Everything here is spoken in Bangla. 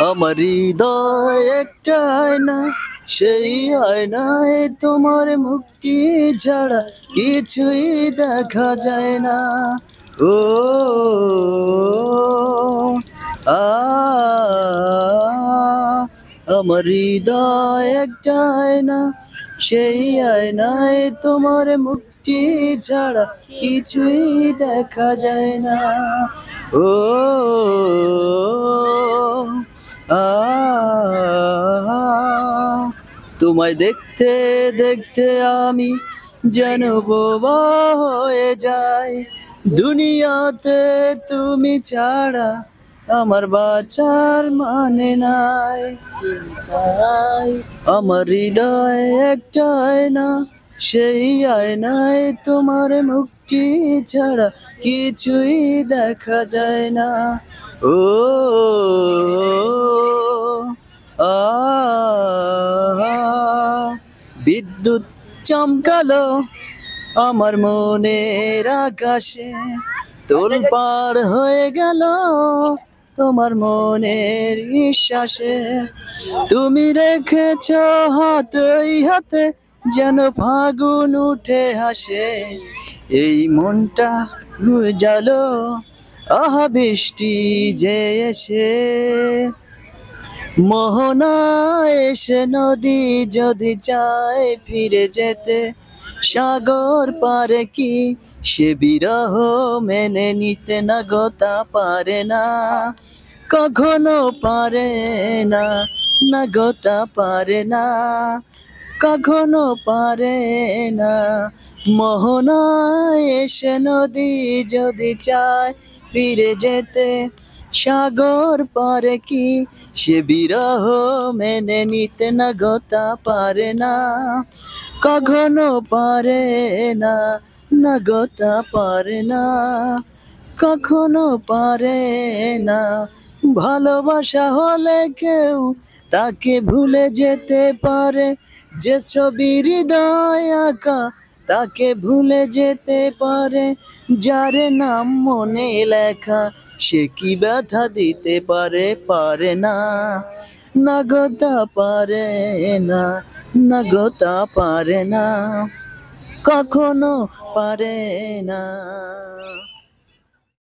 আমার হৃদয় একটা আয়না, সেই আয়নায় তোমার মুখটি ছাড়া কিছুই দেখা যায় না। ও আ আমার হৃদয় একটা আয়না, সেই আয়নায় তোমার মুখটি ছাড়া কিছুই দেখা যায় না। ও আ তোমায় দেখতে দেখতে আমি যেন বোবা হয়ে যাই। দুনিয়াতে তুমি ছাড়া আমার বাঁচার মানে নাই। আমার হৃদয় একটা আয়না, সেই আয়নায় তোমার মুখটি ছাড়া কিছুই দেখা যায় না। ও আ বিদ্যুৎ চমকালো আমার মনের আকাশে, তোলপাড় হয়ে গেল তোমার মনের নিঃশ্বাসে। তুমি রেখেছ হাতেই হাতে যেন ফাগুন উঠে আসে, এই মনটা জালো আহা বৃষ্টি যে এসে। মোহনা এসে নদী যদি চায় ফিরে যেতে, সাগর পারে কি সে বিরহ মেনে নিতে না গো, তা পারে না, কখনো পারে না, না গো তা পারে না, কখনো পারে না। মোহনা এসে নদী যদি চায় ফিরে যেতে, সাগর পারে কি সে বিরহ মেনে নিতে না গো, তা পারে না, কখনো পারে না, না গো তা পারে না, কখনো পারে না। ভালোবাসা হলে কেউ তাকে ভুলে যেতে পারে, যে ছবি হৃদয় আঁকা তাকে ভুলে যেতে পারে, যার নাম মনে লেখা সে কি ব্যথা দিতে পারে, পারে না, না গো তা পারে না, না গো তা পারে না, কখনো পারে না।